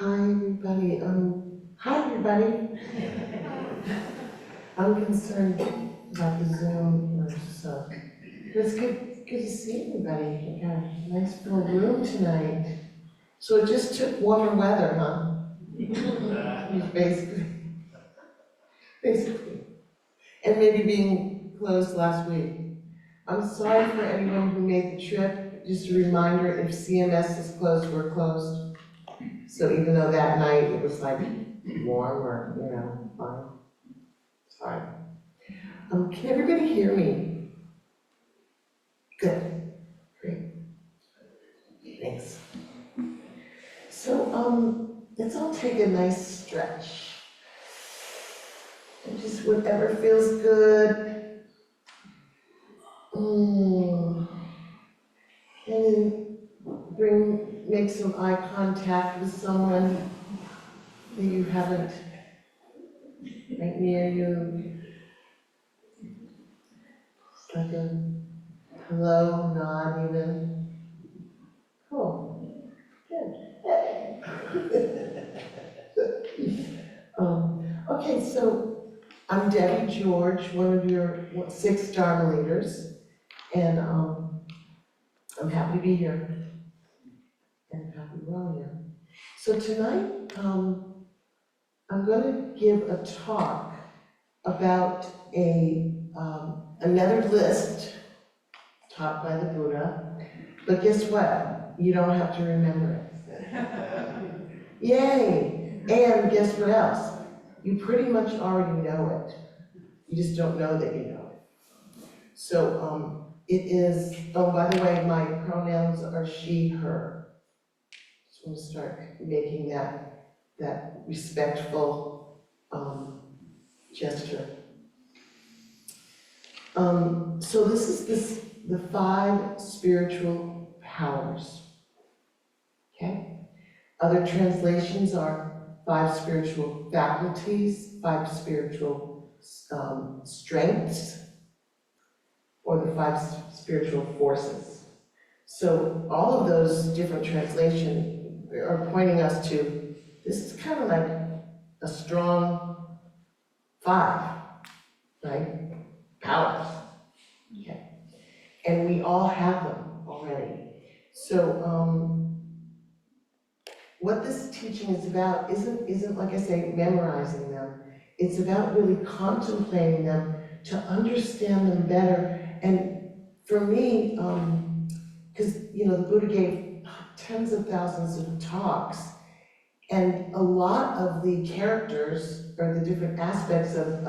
Hi, everybody. Hi, everybody. I'm concerned about the Zoom, so it's good to see everybody. We got a nice full room tonight. So it just took warmer weather, huh? Basically, basically. And maybe being closed last week. I'm sorry for anyone who made the trip. Just a reminder, if CMS is closed, we're closed. So even though that night it was like warm or, fine. Sorry. Can everybody hear me? Good, great, thanks. So, let's all take a nice stretch. And just whatever feels good. And make some eye contact with someone that you haven't right near you. It's like a hello, nod even. Cool, good. Okay, so I'm Debbie George, one of your 6 Dharma leaders, and I'm happy to be here and happy we're all here. So tonight, I'm going to give a talk about another list taught by the Buddha, but guess what? You don't have to remember it. Yay! And guess what else? You pretty much already know it. You just don't know that you know it. So it is, oh, by the way, my pronouns are she, her. Just want to start making that respectful gesture. So this is the 5 spiritual powers, okay? Other translations are 5 spiritual faculties, 5 spiritual strengths, or the 5 spiritual forces. So all of those different translations are pointing us to, this is kind of like a strong 5, right? Powers. Okay. And we all have them already. So what this teaching is about isn't like I say, memorizing them. It's about really contemplating them to understand them better. And for me, because the Buddha gave tens of thousands of talks, and a lot of the characters or the different aspects of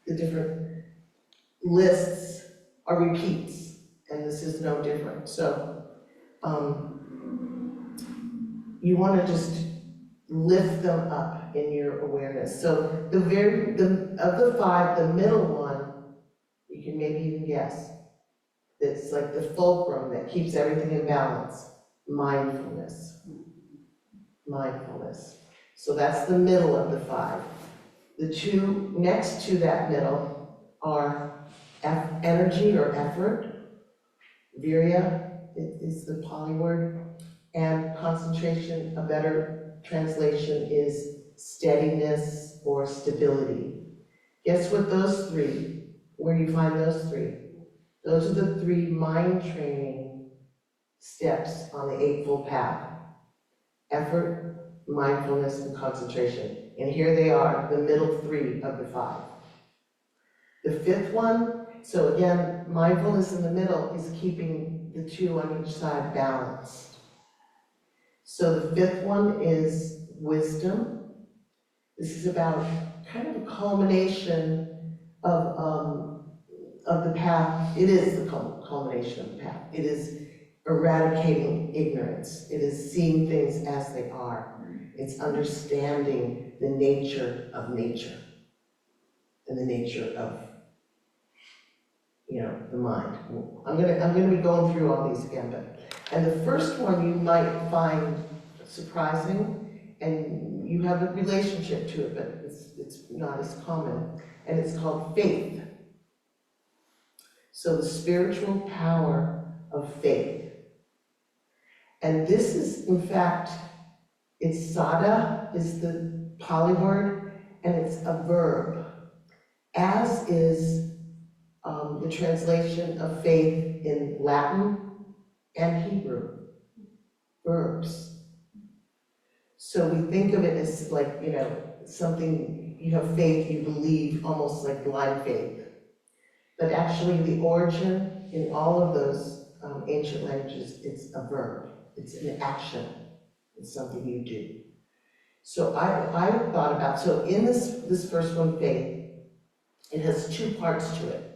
the different lists are repeats, and this is no different. So you want to just lift them up in your awareness. So of the 5, the middle one, you can maybe even guess. It's like the fulcrum that keeps everything in balance. Mindfulness. Mindfulness. So that's the middle of the 5. The 2 next to that middle are energy or effort. Virya is the Pali word. And concentration, a better translation is steadiness or stability. Guess what those 3, where you find those 3? Those are the 3 mind training steps on the Eightfold Path. Effort, mindfulness, and concentration. And here they are, the middle 3 of the 5. The 5th one, so again, mindfulness in the middle is keeping the 2 on each side balanced. So the 5th one is wisdom. This is about kind of a culmination of the path. It is the culmination of the path. It is eradicating ignorance. It is seeing things as they are. It's understanding the nature of nature and the nature of, the mind. I'm gonna be going through all these again, and the first one you might find surprising, and you have a relationship to it, but it's not as common, and it's called faith. So the spiritual power of faith. And this is, in fact, It's sada is the Pali word, and it's a verb, as is the translation of faith in Latin and Hebrew, verbs. So we think of it as like, something, you have faith, you believe, almost like blind faith. But actually the origin in all of those ancient languages, it's a verb, it's an action, it's something you do. So I thought about, so in this first one, faith, it has two parts to it.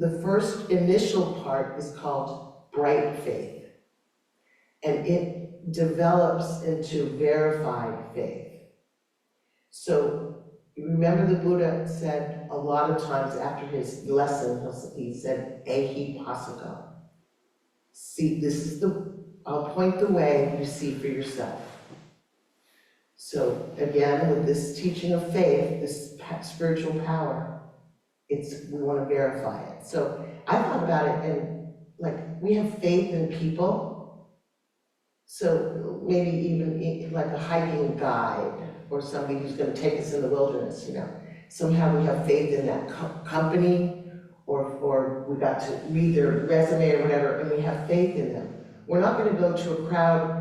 The first initial part is called bright faith, and it develops into verified faith. So you remember the Buddha said a lot of times after his lesson, he said, "Ehi passako." See, I'll point the way, you see for yourself. So again, with this teaching of faith, this spiritual power, we want to verify it. So I thought about it, and like, we have faith in people. So maybe even like a hiking guide or somebody who's going to take us in the wilderness, Somehow we have faith in that company, or we got to read their resume or whatever, and we have faith in them. We're not going to go to a crowd,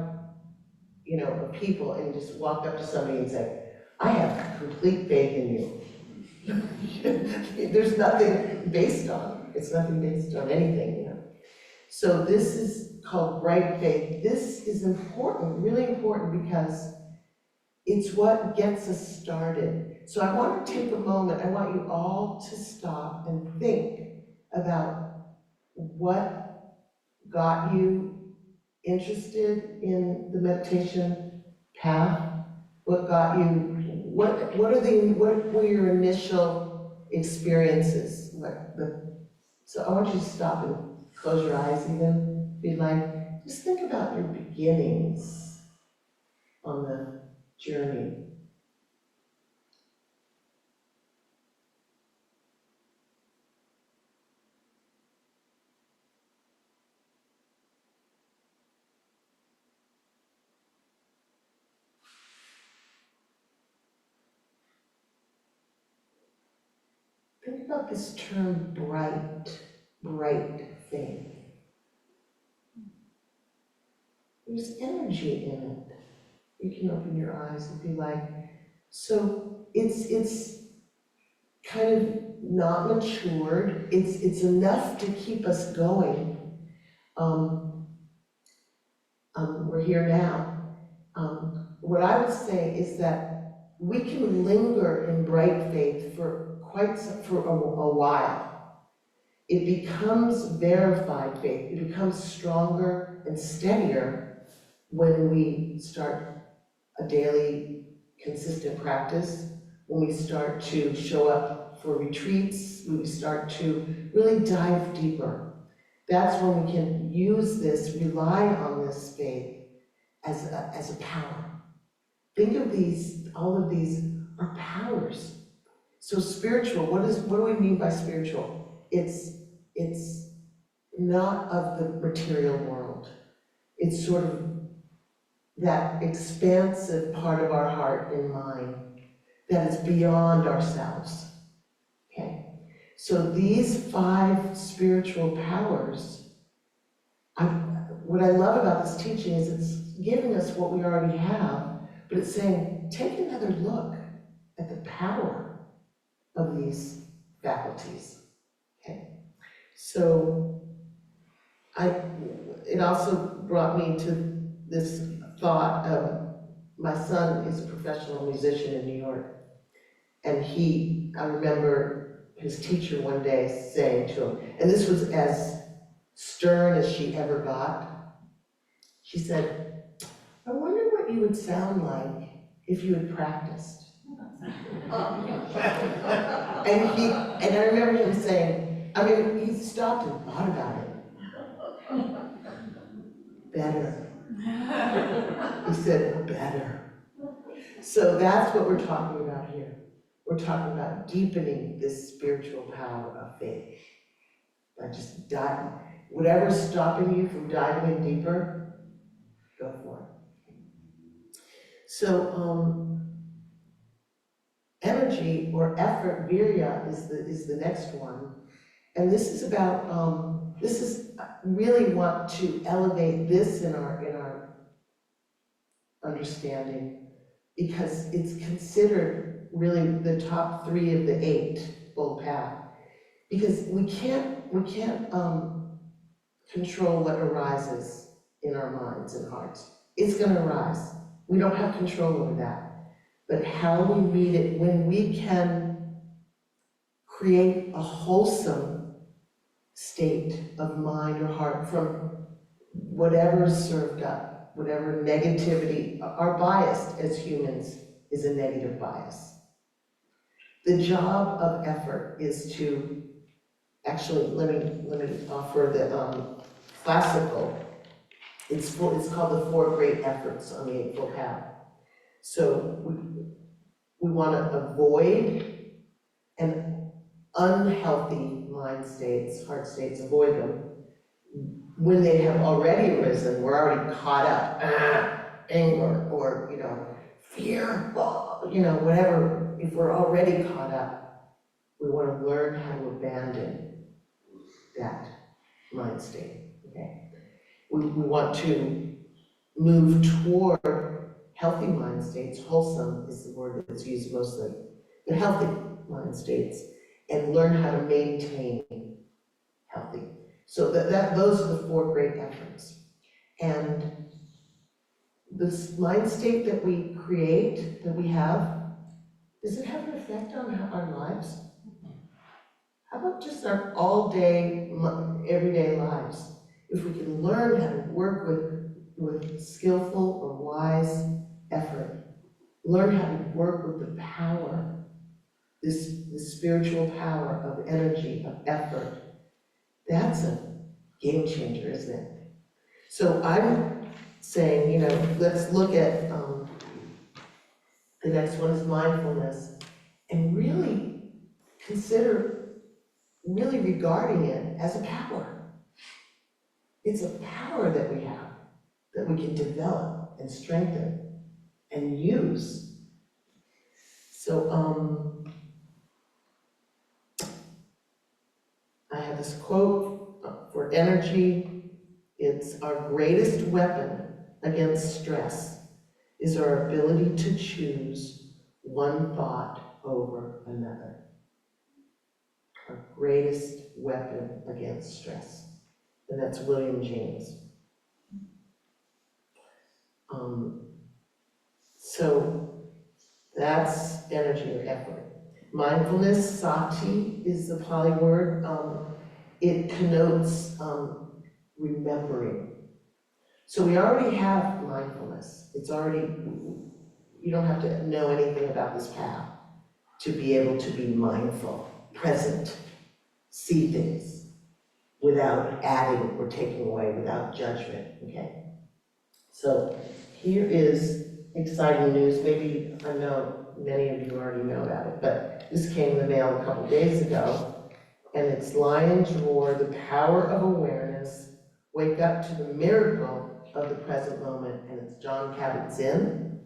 of people and just walk up to somebody and say, "I have complete faith in you." There's nothing based on, it's nothing based on anything, So this is called bright faith. This is important, really important, because it's what gets us started. So I want to take a moment, I want you all to stop and think about what got you interested in the meditation path, what got you, what were your initial experiences? So I want you to stop and close your eyes even, be like, just think about your beginnings on the journey. Think about this term bright faith. There's energy in it. You can open your eyes and be like, so it's kind of not matured. It's enough to keep us going. We're here now. What I would say is that we can linger in bright faith for a while. It becomes verified faith. It becomes stronger and steadier when we start a daily, consistent practice, when we start to show up for retreats, when we start to really dive deeper. That's when we can use this, rely on this faith as a power. Think of all of these are powers. So spiritual, what do we mean by spiritual? It's not of the material world. It's sort of that expansive part of our heart and mind that is beyond ourselves, okay? So these 5 spiritual powers, what I love about this teaching is it's giving us what we already have, but it's saying, take another look at the power of these faculties, okay? So it also brought me to this thought of, my son is a professional musician in New York, and I remember his teacher one day saying to him, and this was as stern as she ever got, she said, "I wonder what you would sound like if you had practiced." And I remember him saying, he stopped and thought about it. Better. He said, better. So that's what we're talking about here. We're talking about deepening this spiritual power of faith. By just whatever's stopping you from diving in deeper, go for it. So, energy or effort, virya, is the next one. And this is about, really want to elevate this in our understanding, because it's considered really the top 3 of the 8-fold path. Because we can't control what arises in our minds and hearts. It's gonna arise. We don't have control over that. But how we read it, when we can create a wholesome state of mind or heart from whatever is served up, whatever negativity, our bias as humans is a negative bias. The job of effort is to, actually, let me offer the classical. It's called the 4 great efforts on the Eightfold Path. So we want to avoid an unhealthy mind states, heart states, avoid them. When they have already arisen, we're already caught up, anger, or, fear, whatever. If we're already caught up, we want to learn how to abandon that mind state, okay? We want to move toward healthy mind states. Wholesome is the word that's used mostly, but healthy mind states, and learn how to maintain healthy. So those are the 4 great efforts. And this mind state that we create, that we have, does it have an effect on our lives? How about just our all-day, everyday lives? If we can learn how to work with skillful or wise effort, learn how to work with the power, this spiritual power of energy, of effort, that's a game changer, isn't it? So I'm saying, let's look at, the next one is mindfulness, and really consider really regarding it as a power. It's a power that we have, that we can develop and strengthen and use. So I have this quote for energy. It's our greatest weapon against stress is our ability to choose one thought over another. Our greatest weapon against stress. And that's William James. So that's energy or effort. Mindfulness, sati, is the Pali word. It connotes remembering. So we already have mindfulness. It's already, you don't have to know anything about this path to be able to be mindful, present, see things without adding or taking away, without judgment, okay? So here is exciting news. Maybe, I know many of you already know about it, but this came in the mail a couple days ago, and it's Lion's Roar, the Power of Awareness, Wake Up to the Miracle of the Present Moment, and it's Jon Kabat-Zinn.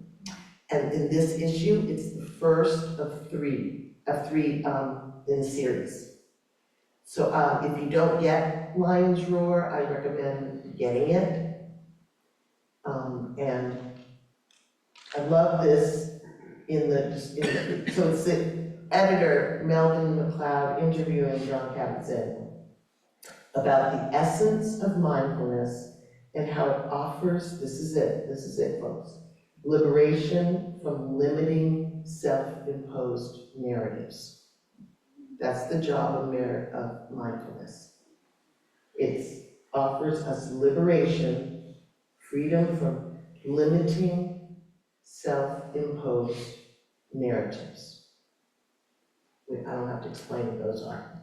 And in this issue, it's the first of three in the series. So if you don't get Lion's Roar, I recommend getting it. And I love this so it's the editor, Melvin MacLeod, interviewing Jon Kabat-Zinn about the essence of mindfulness and how it offers, this is it, folks, liberation from limiting self-imposed narratives. That's the job of mindfulness. It offers us liberation, freedom from limiting self-imposed narratives. I don't have to explain what those are.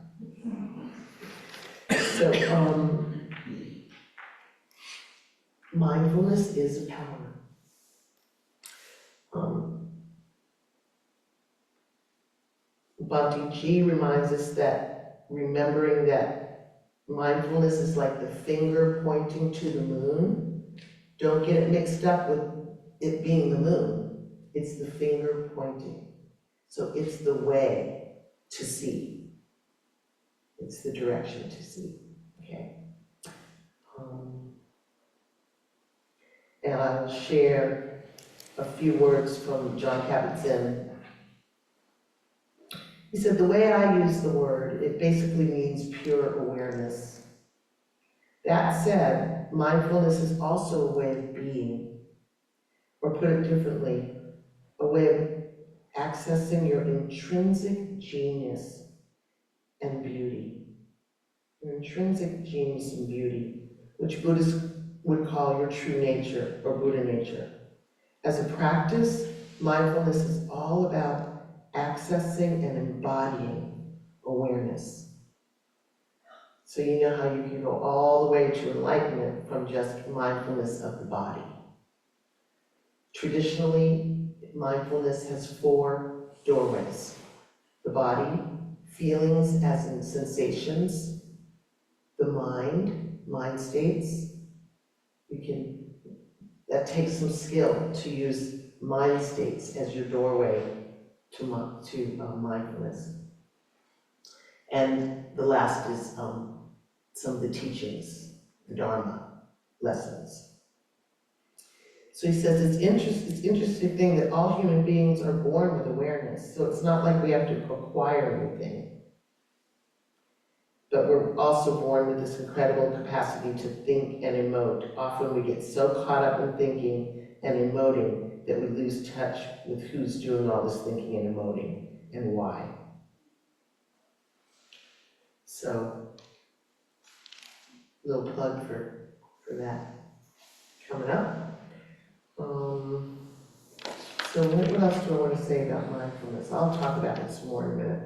So, mindfulness is a power. Bhante G reminds us that remembering that mindfulness is like the finger pointing to the moon. Don't get it mixed up with it being the moon. It's the finger pointing. So it's the way to see. It's the direction to see, okay? And I'll share a few words from Jon Kabat-Zinn. He said, the way I use the word, it basically means pure awareness. That said, mindfulness is also a way of being, or put it differently, a way of accessing your intrinsic genius and beauty. Your intrinsic genius and beauty, which Buddhists would call your true nature or Buddha nature. As a practice, mindfulness is all about accessing and embodying awareness. So you know how you can go all the way to enlightenment from just mindfulness of the body. Traditionally, mindfulness has 4 doorways. The body, feelings as in sensations, the mind states. That takes some skill to use mind states as your doorway to mindfulness. And the last is some of the teachings, the Dharma lessons. So he says it's interesting thing that all human beings are born with awareness. So it's not like we have to acquire anything. But we're also born with this incredible capacity to think and emote. Often we get so caught up in thinking and emoting that we lose touch with who's doing all this thinking and emoting and why. So, a little plug for that coming up. So what else do I want to say about mindfulness? I'll talk about it some more in a minute.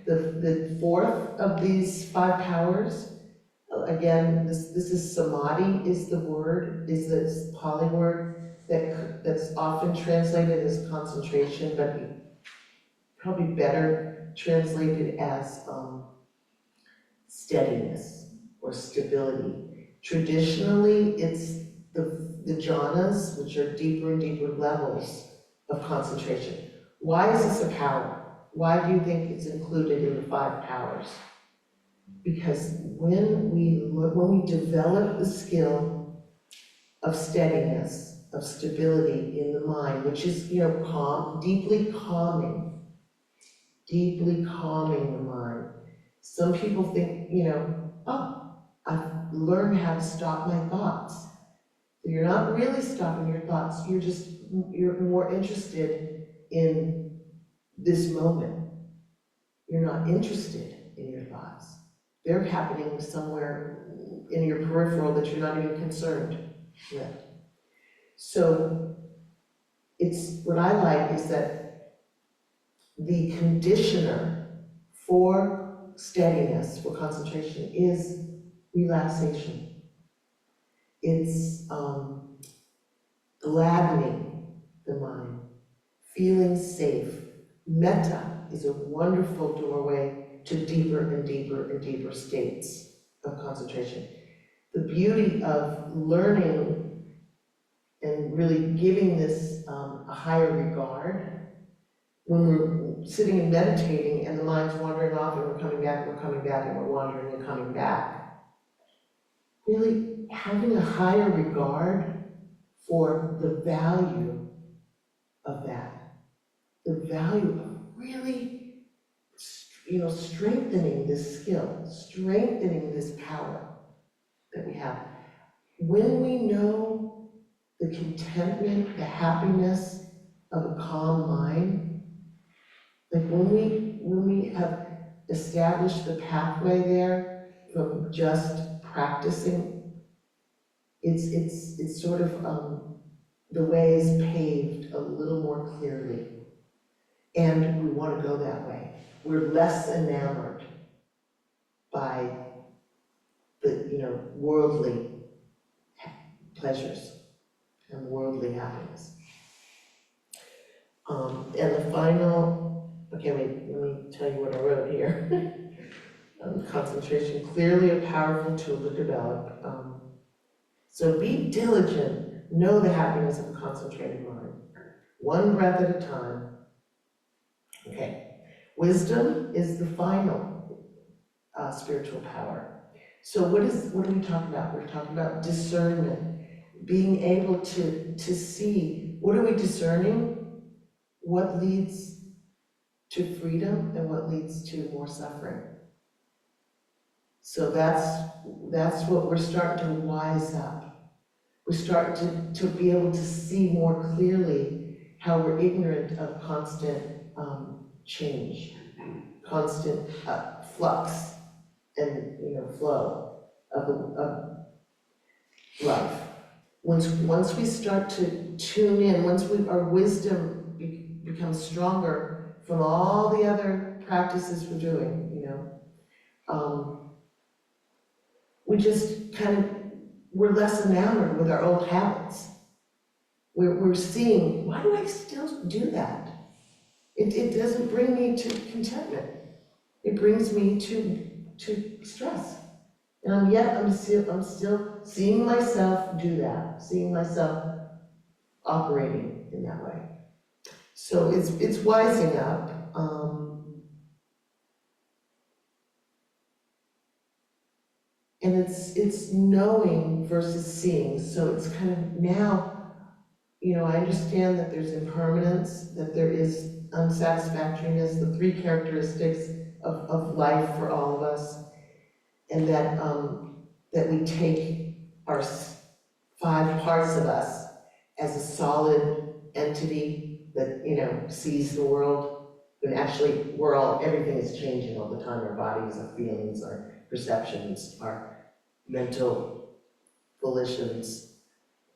The fourth of these 5 powers, again, this is samadhi is the word, is this Pali word that's often translated as concentration, but probably better translated as steadiness or stability. Traditionally, it's the jhanas, which are deeper and deeper levels of concentration. Why is this a power? Why do you think it's included in the 5 powers? Because when we develop the skill of steadiness, of stability in the mind, which is, calm, deeply calming the mind. Some people think, I've learned how to stop my thoughts. You're not really stopping your thoughts, you're more interested in this moment. You're not interested in your thoughts. They're happening somewhere in your peripheral that you're not even concerned with. So what I like is that the conditioner for steadiness, for concentration, is relaxation. It's gladdening the mind, feeling safe. Metta is a wonderful doorway to deeper and deeper and deeper states of concentration. The beauty of learning and really giving this a higher regard, when we're sitting and meditating and the mind's wandering off and we're coming back, and we're wandering and coming back, really having a higher regard for the value of that, the value of really, strengthening this skill, strengthening this power that we have. When we know the contentment, the happiness of a calm mind, like when we have established the pathway there from just practicing, it's sort of the way is paved a little more clearly, and we want to go that way. We're less enamored by the worldly pleasures and worldly happiness. And the final, okay, let me tell you what I wrote here. Concentration, clearly a powerful tool to develop. So be diligent, know the happiness of a concentrated mind. one breath at a time. Okay, wisdom is the final spiritual power. So what are we talking about? We're talking about discernment, being able to see, what are we discerning? What leads to freedom and what leads to more suffering. So that's what we're starting to wise up. We're starting to be able to see more clearly how we're ignorant of constant change, constant flux and flow of life. Once we start to tune in, once our wisdom becomes stronger from all the other practices we're doing, we just we're less enamored with our old habits. We're seeing, why do I still do that? It doesn't bring me to contentment. It brings me to stress. And yet I'm still seeing myself do that, seeing myself operating in that way. So it's wising up. And it's knowing versus seeing. So it's kind of now, I understand that there's impermanence, that there is unsatisfactoriness, the three characteristics of life for all of us, and that we take our 5 parts of us as a solid entity that, sees the world, when actually everything is changing all the time, our bodies, our feelings, our perceptions, our mental volitions,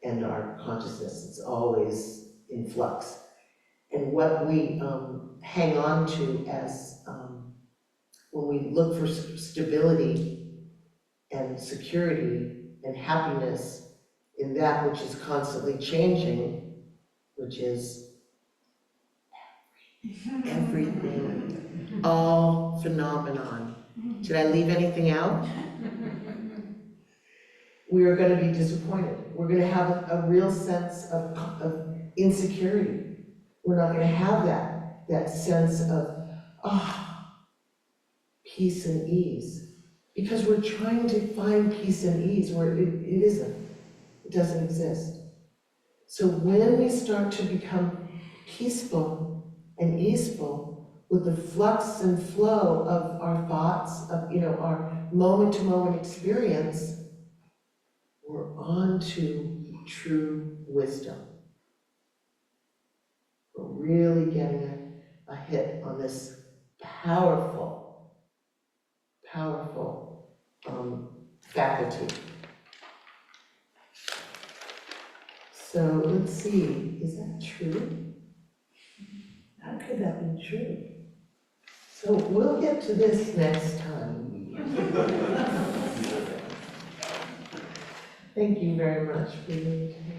and our consciousness. It's always in flux. And what we hang on to as, when we look for stability and security and happiness in that which is constantly changing, which is everything, all phenomenon. Did I leave anything out? We are going to be disappointed. We're going to have a real sense of insecurity. We're not going to have that sense of peace and ease, because we're trying to find peace and ease where it isn't. It doesn't exist. So when we start to become peaceful and easeful with the flux and flow of our thoughts, of our moment-to-moment experience, we're on to true wisdom. We're really getting a hit on this powerful faculty. So let's see, is that true? How could that be true? So we'll get to this next time. Thank you very much for your attention.